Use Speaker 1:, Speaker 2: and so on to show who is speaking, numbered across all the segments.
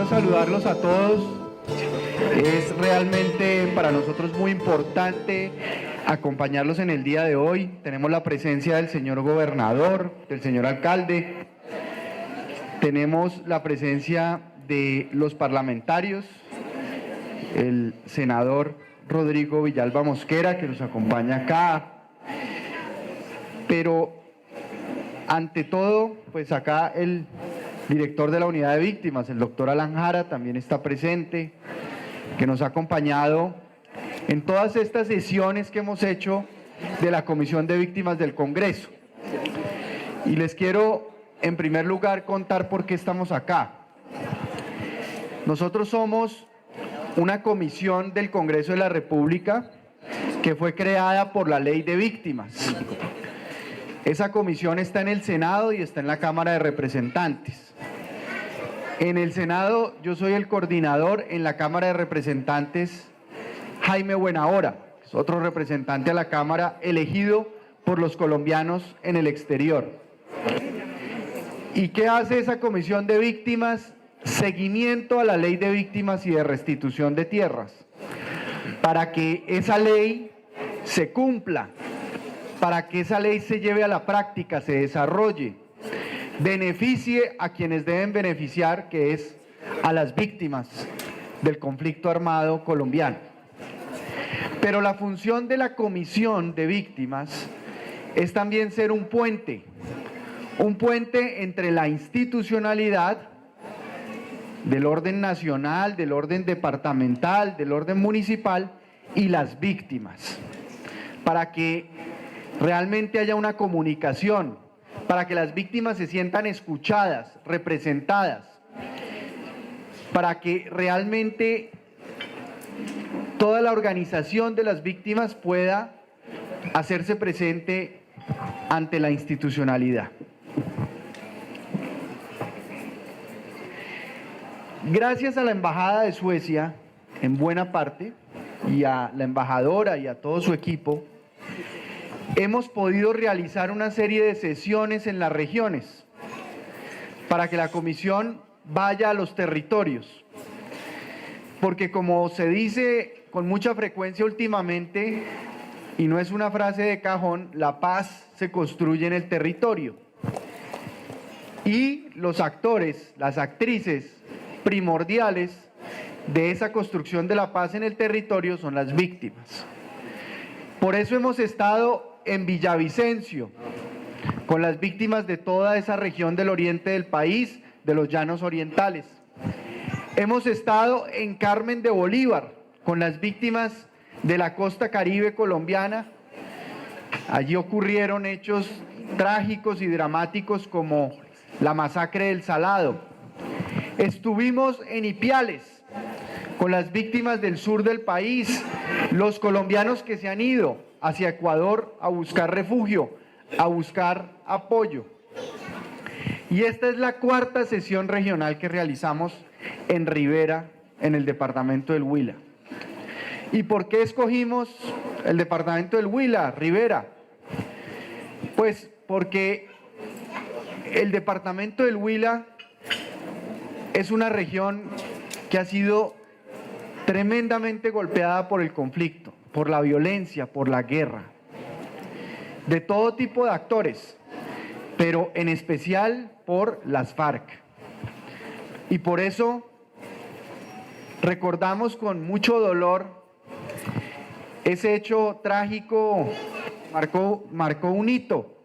Speaker 1: saludarlos a todos. Es realmente para nosotros muy importante acompañarlos en el día de hoy. Tenemos la presencia del señor gobernador, del señor alcalde. Tenemos la presencia de los parlamentarios, el senador Rodrigo Villalba Mosquera, que nos acompaña acá. Pero ante todo, pues acá el director de la unidad de víctimas, el doctor Alan Jara, también está presente, que nos ha acompañado en todas estas sesiones que hemos hecho de la Comisión de Víctimas del Congreso. Y les quiero, en primer lugar, contar por qué estamos acá. Nosotros somos una comisión del Congreso de la República que fue creada por la Ley de Víctimas. Esa comisión está en el Senado y está en la Cámara de Representantes. En el Senado yo soy el coordinador, en la Cámara de Representantes Jaime Buenahora, es otro representante a la Cámara elegido por los colombianos en el exterior. ¿Y qué hace esa comisión de víctimas? Seguimiento a la ley de víctimas y de restitución de tierras, para que esa ley se cumpla, para que esa ley se lleve a la práctica, se desarrolle, beneficie a quienes deben beneficiar, que es a las víctimas del conflicto armado colombiano. Pero la función de la Comisión de Víctimas es también ser un puente entre la institucionalidad del orden nacional, del orden departamental, del orden municipal y las víctimas, para que realmente haya una comunicación, para que las víctimas se sientan escuchadas, representadas, para que realmente toda la organización de las víctimas pueda hacerse presente ante la institucionalidad. Gracias a la Embajada de Suecia, en buena parte, y a la embajadora y a todo su equipo, hemos podido realizar una serie de sesiones en las regiones para que la comisión vaya a los territorios. Porque como se dice con mucha frecuencia últimamente, y no es una frase de cajón, la paz se construye en el territorio. Y los actores, las actrices primordiales de esa construcción de la paz en el territorio son las víctimas. Por eso hemos estado en Villavicencio, con las víctimas de toda esa región del oriente del país, de los llanos orientales. Hemos estado en Carmen de Bolívar, con las víctimas de la costa caribe colombiana. Allí ocurrieron hechos trágicos y dramáticos como la masacre del Salado. Estuvimos en Ipiales, con las víctimas del sur del país, los colombianos que se han ido hacia Ecuador a buscar refugio, a buscar apoyo. Y esta es la cuarta sesión regional que realizamos en Rivera, en el departamento del Huila. ¿Y por qué escogimos el departamento del Huila, Rivera? Pues porque el departamento del Huila es una región que ha sido tremendamente golpeada por el conflicto, por la violencia, por la guerra, de todo tipo de actores, pero en especial por las FARC. Y por eso recordamos con mucho dolor ese hecho trágico, marcó un hito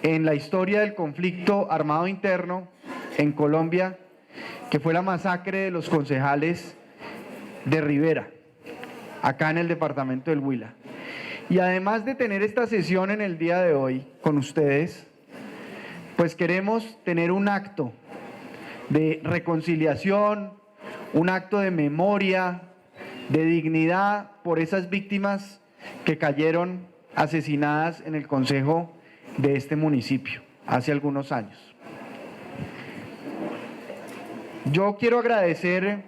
Speaker 1: en la historia del conflicto armado interno en Colombia, que fue la masacre de los concejales de Rivera, acá en el departamento del Huila. Y además de tener esta sesión en el día de hoy con ustedes, pues queremos tener un acto de reconciliación, un acto de memoria, de dignidad por esas víctimas que cayeron asesinadas en el consejo de este municipio hace algunos años. Yo quiero agradecer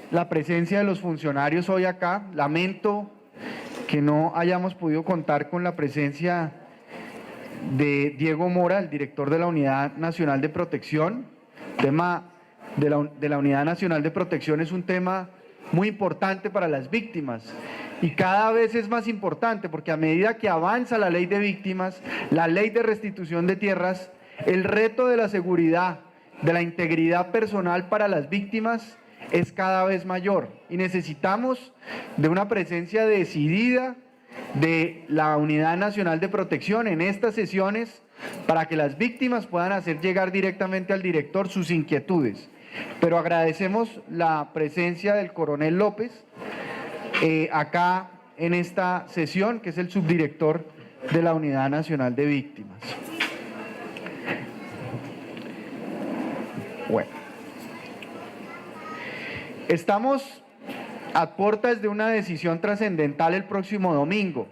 Speaker 1: la presencia de los funcionarios hoy acá. Lamento que no hayamos podido contar con la presencia de Diego Mora, el director de la Unidad Nacional de Protección, tema de la Unidad Nacional de Protección es un tema muy importante para las víctimas y cada vez es más importante porque a medida que avanza la ley de víctimas, la ley de restitución de tierras, el reto de la seguridad, de la integridad personal para las víctimas es cada vez mayor y necesitamos de una presencia decidida de la Unidad Nacional de Protección en estas sesiones para que las víctimas puedan hacer llegar directamente al director sus inquietudes. Pero agradecemos la presencia del coronel López acá en esta sesión, que es el subdirector de la Unidad Nacional de Víctimas. Bueno, estamos a puertas de una decisión trascendental el próximo domingo.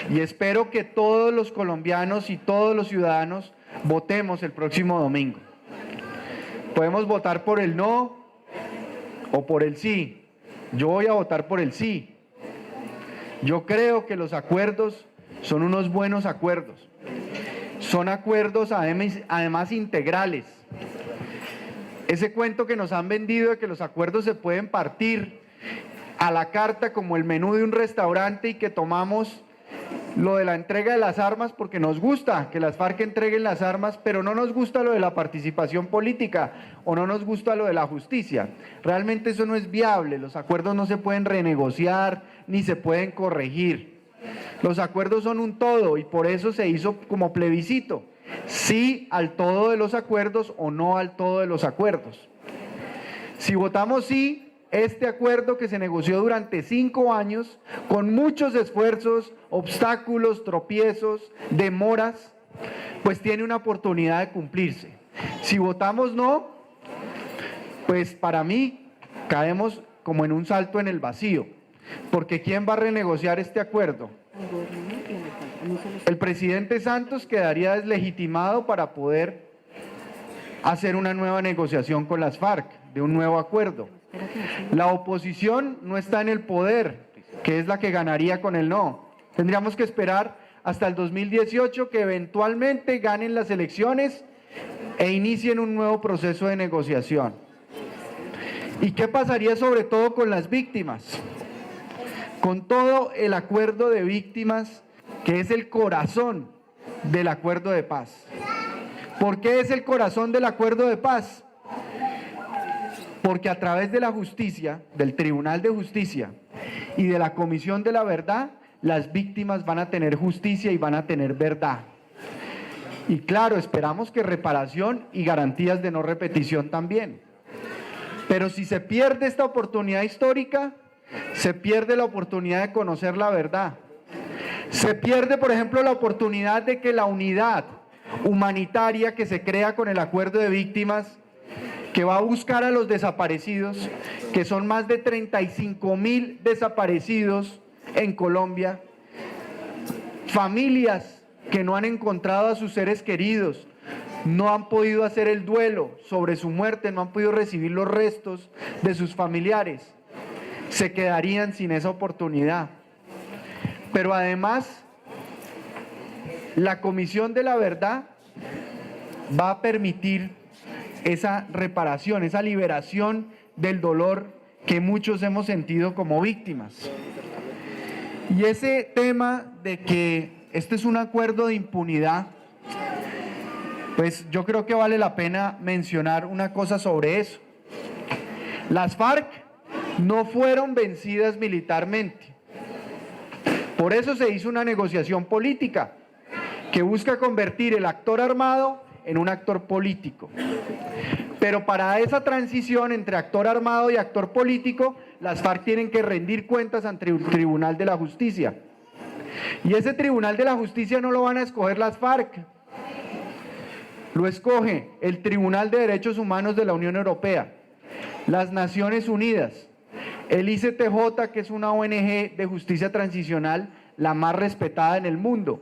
Speaker 1: Y espero que todos los colombianos y todos los ciudadanos votemos el próximo domingo. Podemos votar por el no o por el sí. Yo voy a votar por el sí. Yo creo que los acuerdos son unos buenos acuerdos. Son acuerdos además integrales. Ese cuento que nos han vendido de que los acuerdos se pueden partir a la carta como el menú de un restaurante y que tomamos lo de la entrega de las armas porque nos gusta que las FARC entreguen las armas, pero no nos gusta lo de la participación política o no nos gusta lo de la justicia. Realmente eso no es viable, los acuerdos no se pueden renegociar ni se pueden corregir. Los acuerdos son un todo y por eso se hizo como plebiscito, sí al todo de los acuerdos o no al todo de los acuerdos. Si votamos sí, este acuerdo que se negoció durante 5 años, con muchos esfuerzos, obstáculos, tropiezos, demoras, pues tiene una oportunidad de cumplirse. Si votamos no, pues para mí caemos como en un salto en el vacío, porque ¿quién va a renegociar este acuerdo? El presidente Santos quedaría deslegitimado para poder hacer una nueva negociación con las FARC, de un nuevo acuerdo. La oposición no está en el poder, que es la que ganaría con el no. Tendríamos que esperar hasta el 2018 que eventualmente ganen las elecciones e inicien un nuevo proceso de negociación. ¿Y qué pasaría sobre todo con las víctimas? Con todo el acuerdo de víctimas, que es el corazón del acuerdo de paz. ¿Por qué es el corazón del acuerdo de paz? Porque a través de la justicia, del Tribunal de Justicia y de la Comisión de la Verdad, las víctimas van a tener justicia y van a tener verdad. Y claro, esperamos que reparación y garantías de no repetición también. Pero si se pierde esta oportunidad histórica, se pierde la oportunidad de conocer la verdad. Se pierde, por ejemplo, la oportunidad de que la unidad humanitaria que se crea con el acuerdo de víctimas, que va a buscar a los desaparecidos, que son más de 35.000 desaparecidos en Colombia, familias que no han encontrado a sus seres queridos, no han podido hacer el duelo sobre su muerte, no han podido recibir los restos de sus familiares, se quedarían sin esa oportunidad. Pero además, la Comisión de la Verdad va a permitir esa reparación, esa liberación del dolor que muchos hemos sentido como víctimas. Y ese tema de que este es un acuerdo de impunidad, pues yo creo que vale la pena mencionar una cosa sobre eso. Las FARC no fueron vencidas militarmente. Por eso se hizo una negociación política que busca convertir el actor armado en un actor político. Pero para esa transición entre actor armado y actor político, las FARC tienen que rendir cuentas ante el Tribunal de la Justicia. Y ese Tribunal de la Justicia no lo van a escoger las FARC, lo escoge el Tribunal de Derechos Humanos de la Unión Europea, las Naciones Unidas, el ICTJ, que es una ONG de justicia transicional, la más respetada en el mundo,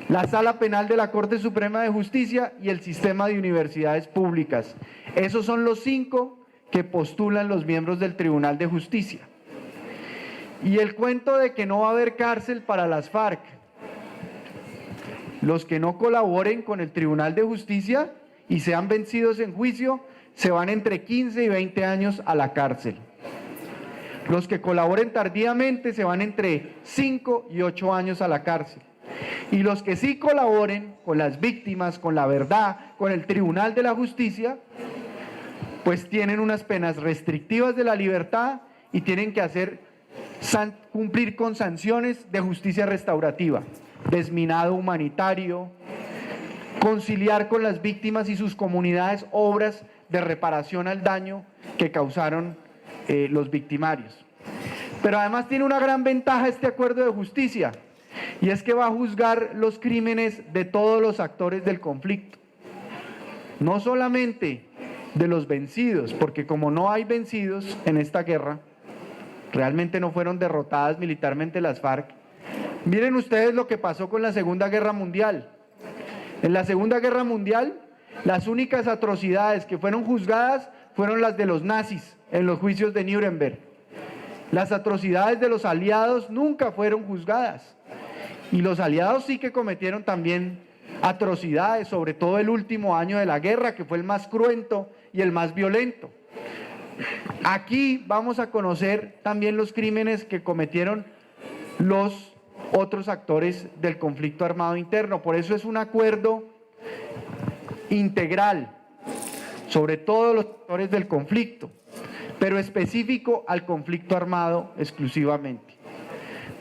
Speaker 1: la Sala Penal de la Corte Suprema de Justicia y el sistema de universidades públicas. Esos son los 5 que postulan los miembros del Tribunal de Justicia. Y el cuento de que no va a haber cárcel para las FARC, los que no colaboren con el Tribunal de Justicia y sean vencidos en juicio, se van entre 15 y 20 años a la cárcel. Los que colaboren tardíamente se van entre 5 y 8 años a la cárcel. Y los que sí colaboren con las víctimas, con la verdad, con el Tribunal de la Justicia, pues tienen unas penas restrictivas de la libertad y tienen que cumplir con sanciones de justicia restaurativa, desminado humanitario, conciliar con las víctimas y sus comunidades obras de reparación al daño que causaron los victimarios. Pero además tiene una gran ventaja este acuerdo de justicia, y es que va a juzgar los crímenes de todos los actores del conflicto, no solamente de los vencidos, porque como no hay vencidos en esta guerra, realmente no fueron derrotadas militarmente las FARC. Miren ustedes lo que pasó con la Segunda Guerra Mundial. En la Segunda Guerra Mundial, las únicas atrocidades que fueron juzgadas fueron las de los nazis en los juicios de Nuremberg. Las atrocidades de los aliados nunca fueron juzgadas. Y los aliados sí que cometieron también atrocidades, sobre todo el último año de la guerra, que fue el más cruento y el más violento. Aquí vamos a conocer también los crímenes que cometieron los otros actores del conflicto armado interno. Por eso es un acuerdo integral sobre todos los actores del conflicto, pero específico al conflicto armado exclusivamente.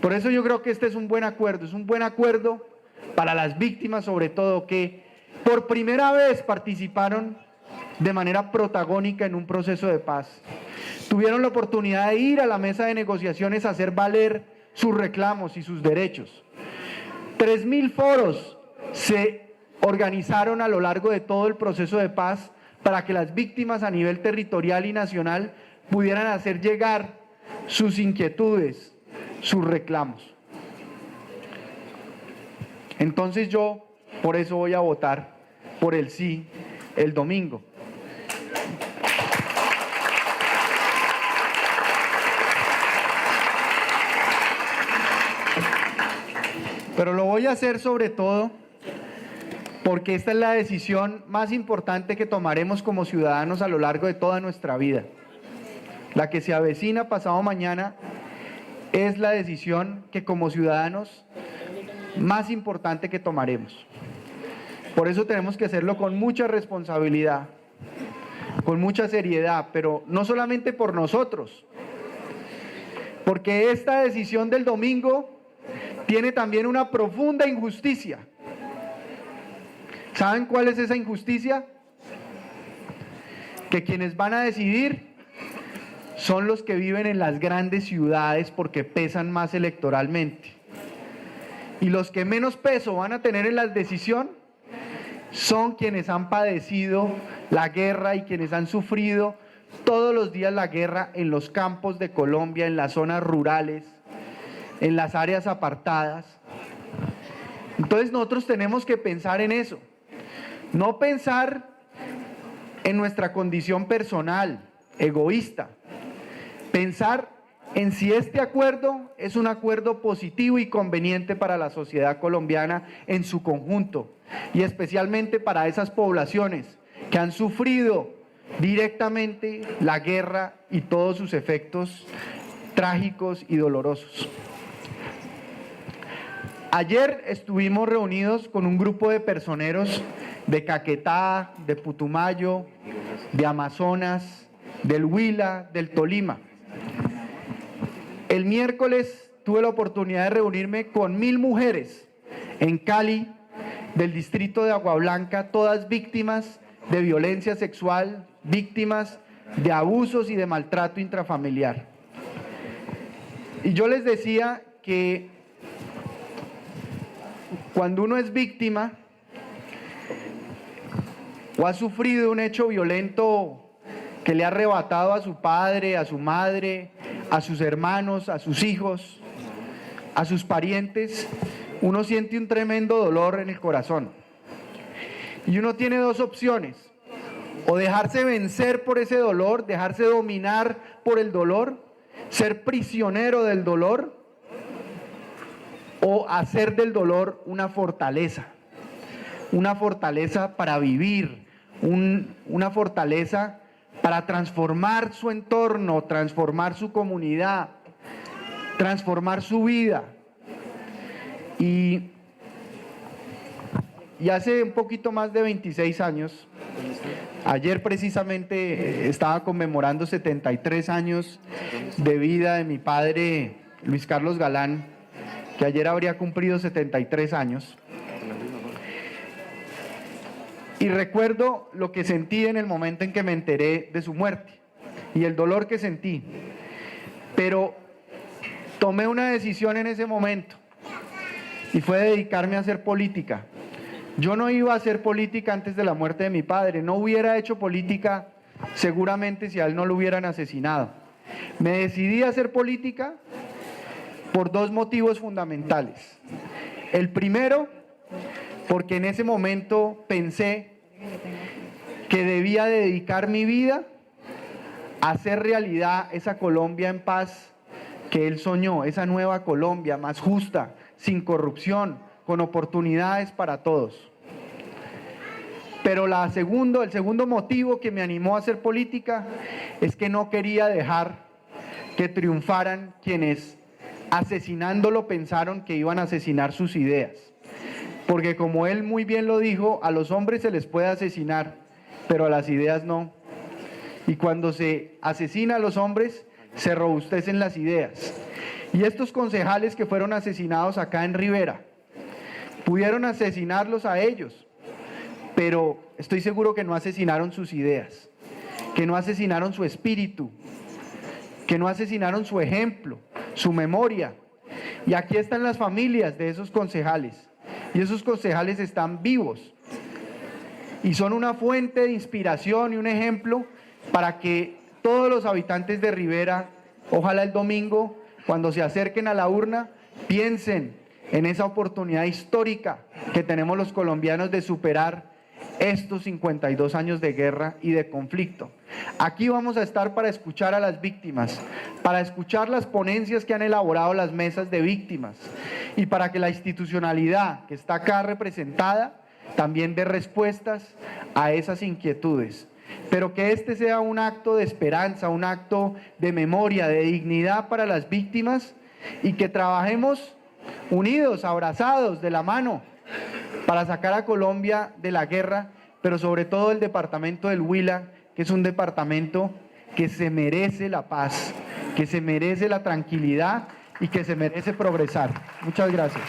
Speaker 1: Por eso yo creo que este es un buen acuerdo para las víctimas, sobre todo, que por primera vez participaron de manera protagónica en un proceso de paz. Tuvieron la oportunidad de ir a la mesa de negociaciones a hacer valer sus reclamos y sus derechos. 3.000 foros se organizaron a lo largo de todo el proceso de paz para que las víctimas a nivel territorial y nacional pudieran hacer llegar sus inquietudes, sus reclamos. Entonces yo por eso voy a votar por el sí el domingo. Pero lo voy a hacer sobre todo porque esta es la decisión más importante que tomaremos como ciudadanos a lo largo de toda nuestra vida. La que se avecina pasado mañana es la decisión que como ciudadanos más importante que tomaremos. Por eso tenemos que hacerlo con mucha responsabilidad, con mucha seriedad, pero no solamente por nosotros, porque esta decisión del domingo tiene también una profunda injusticia. ¿Saben cuál es esa injusticia? Que quienes van a decidir son los que viven en las grandes ciudades porque pesan más electoralmente. Y los que menos peso van a tener en la decisión son quienes han padecido la guerra y quienes han sufrido todos los días la guerra en los campos de Colombia, en las zonas rurales, en las áreas apartadas. Entonces nosotros tenemos que pensar en eso, no pensar en nuestra condición personal, egoísta, pensar en si este acuerdo es un acuerdo positivo y conveniente para la sociedad colombiana en su conjunto y especialmente para esas poblaciones que han sufrido directamente la guerra y todos sus efectos trágicos y dolorosos. Ayer estuvimos reunidos con un grupo de personeros de Caquetá, de Putumayo, de Amazonas, del Huila, del Tolima. El miércoles tuve la oportunidad de reunirme con 1.000 mujeres en Cali, del distrito de Agua Blanca, todas víctimas de violencia sexual, víctimas de abusos y de maltrato intrafamiliar. Y yo les decía que cuando uno es víctima o ha sufrido un hecho violento que le ha arrebatado a su padre, a su madre, a sus hermanos, a sus hijos, a sus parientes, uno siente un tremendo dolor en el corazón. Y uno tiene dos opciones: o dejarse vencer por ese dolor, dejarse dominar por el dolor, ser prisionero del dolor, o hacer del dolor una fortaleza para vivir, una fortaleza para transformar su entorno, transformar su comunidad, transformar su vida. Y hace un poquito más de 26 años, ayer precisamente estaba conmemorando 73 años de vida de mi padre Luis Carlos Galán, que ayer habría cumplido 73 años. Y recuerdo lo que sentí en el momento en que me enteré de su muerte y el dolor que sentí. Pero tomé una decisión en ese momento y fue dedicarme a hacer política. Yo no iba a hacer política antes de la muerte de mi padre, no hubiera hecho política seguramente si a él no lo hubieran asesinado. Me decidí a hacer política por dos motivos fundamentales. El primero, porque en ese momento pensé que debía dedicar mi vida a hacer realidad esa Colombia en paz que él soñó, esa nueva Colombia más justa, sin corrupción, con oportunidades para todos. Pero el segundo motivo que me animó a hacer política es que no quería dejar que triunfaran quienes asesinándolo pensaron que iban a asesinar sus ideas. Porque como él muy bien lo dijo, a los hombres se les puede asesinar, pero a las ideas no. Y cuando se asesina a los hombres, se robustecen las ideas. Y estos concejales que fueron asesinados acá en Rivera, pudieron asesinarlos a ellos, pero estoy seguro que no asesinaron sus ideas, que no asesinaron su espíritu, que no asesinaron su ejemplo, su memoria. Y aquí están las familias de esos concejales. Y esos concejales están vivos y son una fuente de inspiración y un ejemplo para que todos los habitantes de Rivera, ojalá el domingo, cuando se acerquen a la urna, piensen en esa oportunidad histórica que tenemos los colombianos de superar estos 52 años de guerra y de conflicto. Aquí vamos a estar para escuchar a las víctimas, para escuchar las ponencias que han elaborado las mesas de víctimas y para que la institucionalidad que está acá representada también dé respuestas a esas inquietudes. Pero que este sea un acto de esperanza, un acto de memoria, de dignidad para las víctimas y que trabajemos unidos, abrazados, de la mano, para sacar a Colombia de la guerra, pero sobre todo el departamento del Huila, que es un departamento que se merece la paz, que se merece la tranquilidad y que se merece progresar. Muchas gracias.